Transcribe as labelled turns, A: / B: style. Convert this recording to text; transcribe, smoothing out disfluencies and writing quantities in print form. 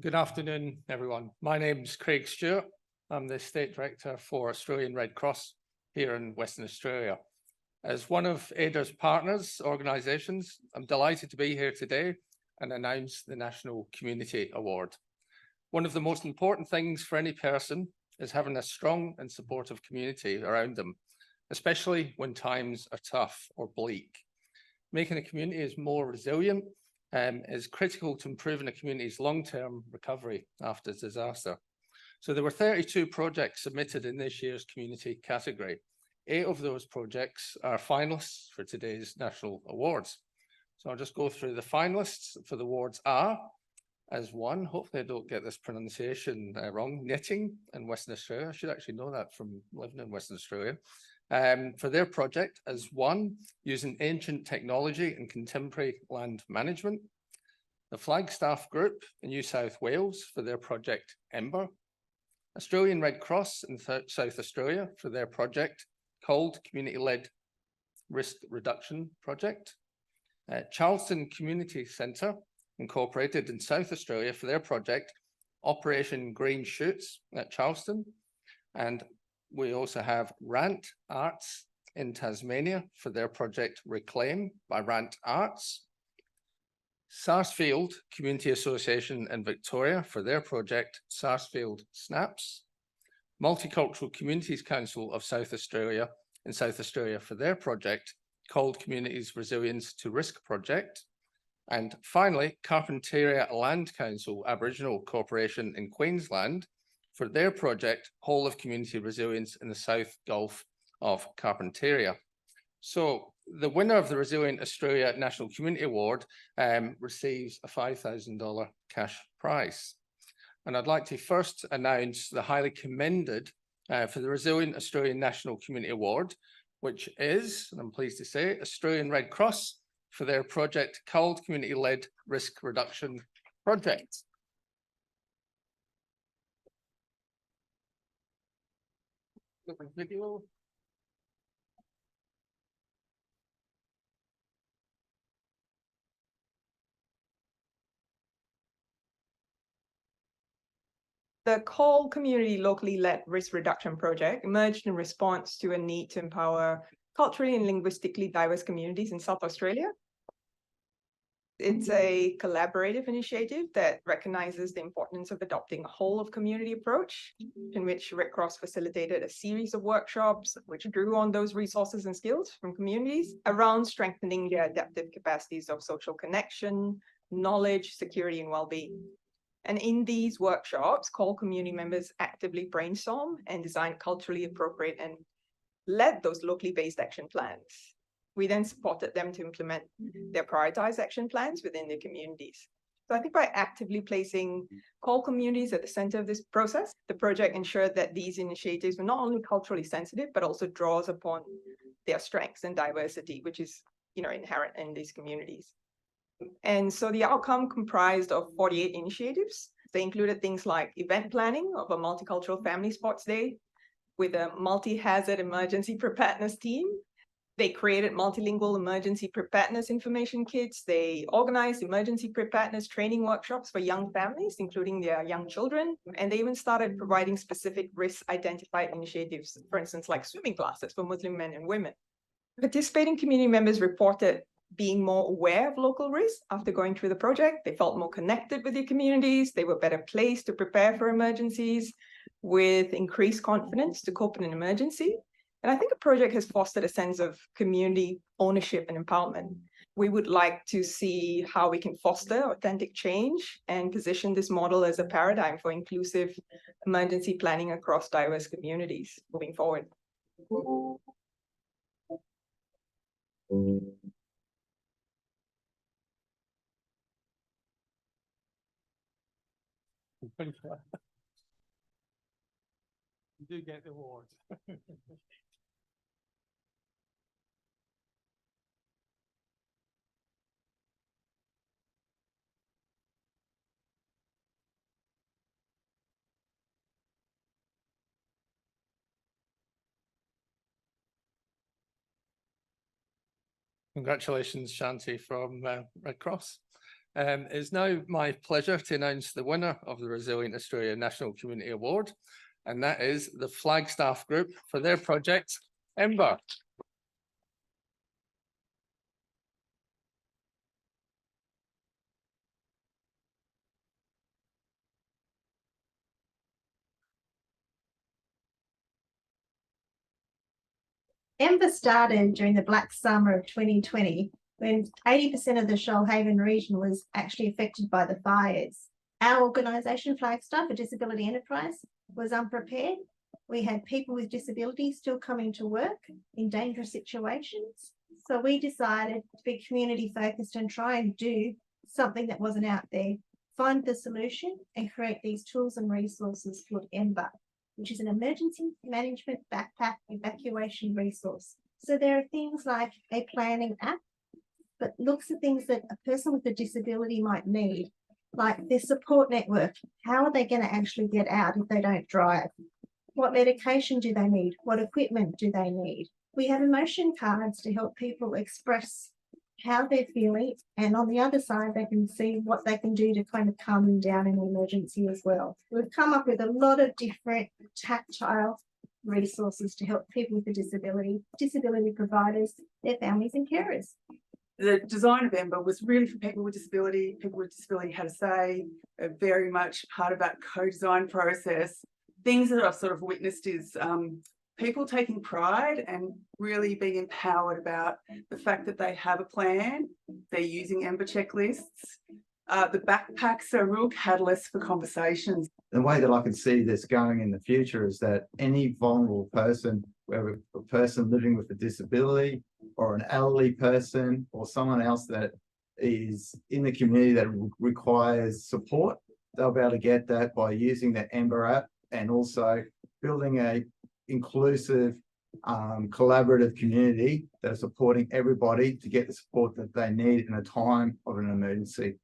A: Good afternoon, everyone. My name's Craig Stewart. I'm the State Director for Australian Red Cross here in Western Australia. As one of AIDR's partners organisations, I'm delighted to be here today and announce the National Community Award. One of the most important things for any person is having a strong and supportive community around them, especially when times are tough or bleak. Making a community is more resilient is critical to improving a community's long-term recovery after disaster. So there were 32 projects submitted in this year's community category. 8 of those projects are finalists for today's national awards. So I'll just go through the finalists for the awards are, as one, hopefully I don't get this pronunciation wrong, Knitting in Western Australia. I should actually know that from living in Western Australia. For their project as one, using ancient technology and contemporary land management. The Flagstaff Group in New South Wales for their project EMBER. Australian Red Cross in South Australia for their project called Community-Led Risk Reduction Project. Charleston Community Centre Incorporated in South Australia for their project Operation Green Shoots at Charleston. And we also have Rant Arts in Tasmania for their project Reclaim by Rant Arts. Sarsfield Community Association in Victoria for their project Sarsfield Snaps. Multicultural Communities Council of South Australia in South Australia for their project called Communities Resilience to Risk Project. And finally, Carpentaria Land Council Aboriginal Corporation in Queensland for their project, Whole of Community Resilience in the South Gulf of Carpentaria. So the winner of the Resilient Australia National Community Award receives a $5,000 cash prize. And I'd like to first announce the highly commended for the Resilient Australian National Community Award, which is, and I'm pleased to say, Australian Red Cross for their project called Community-Led Risk Reduction Project. Video.
B: The CALL Community Locally Led Risk Reduction Project emerged in response to a need to empower culturally and linguistically diverse communities in South Australia. It's a collaborative initiative that recognizes the importance of adopting a whole of community approach, in which Red Cross facilitated a series of workshops which drew on those resources and skills from communities around strengthening their adaptive capacities of social connection, knowledge, security, and well-being. And in these workshops, CALL community members actively brainstorm and design culturally appropriate and led those locally based action plans. We then supported them to implement their prioritized action plans within their communities. So I think by actively placing CALL communities at the center of this process, the project ensured that these initiatives were not only culturally sensitive, but also draws upon their strengths and diversity, which is, inherent in these communities. And so the outcome comprised of 48 initiatives. They included things like event planning of a multicultural family sports day with a multi-hazard emergency preparedness team. They created multilingual emergency preparedness information kits. They organized emergency preparedness training workshops for young families, including their young children. And they even started providing specific risk-identified initiatives, for instance, like swimming classes for Muslim men and women. Participating community members reported being more aware of local risks after going through the project. They felt more connected with their communities. They were better placed to prepare for emergencies with increased confidence to cope in an emergency. And I think the project has fostered a sense of community ownership and empowerment. We would like to see how we can foster authentic change and position this model as a paradigm for inclusive emergency planning across diverse communities moving forward.
A: You do get the award. Congratulations, Shanti from Red Cross. It's now my pleasure to announce the winner of the Resilient Australia National Community Award, and that is the Flagstaff Group for their project, EMBER.
C: EMBER started during the black summer of 2020, when 80% of the Shoalhaven region was actually affected by the fires. Our organisation, Flagstaff, a disability enterprise, was unprepared. We had people with disabilities still coming to work in dangerous situations. So we decided to be community focused and try and do something that wasn't out there, find the solution and create these tools and resources called EMBER, which is an emergency management backpack evacuation resource. So there are things like a planning app that looks at things that a person with a disability might need, like their support network. How are they going to actually get out if they don't drive? What medication do they need? What equipment do they need? We have emotion cards to help people express how they're feeling, and on the other side they can see what they can do to kind of calm them down in an emergency as well. We've come up with a lot of different tactile resources to help people with a disability providers, their families and carers.
D: The design of EMBER was really for people with disability. People with disability had a say, very much part of that co-design process. Things that I've sort of witnessed is people taking pride and really being empowered about the fact that they have a plan, they're using EMBER checklists. The backpacks are a real catalyst for conversations.
E: The way that I can see this going in the future is that any vulnerable person, whether a person living with a disability or an elderly person or someone else that is in the community that requires support, they'll be able to get that by using the EMBER app and also building a inclusive, collaborative community that are supporting everybody to get the support that they need in a time of an emergency.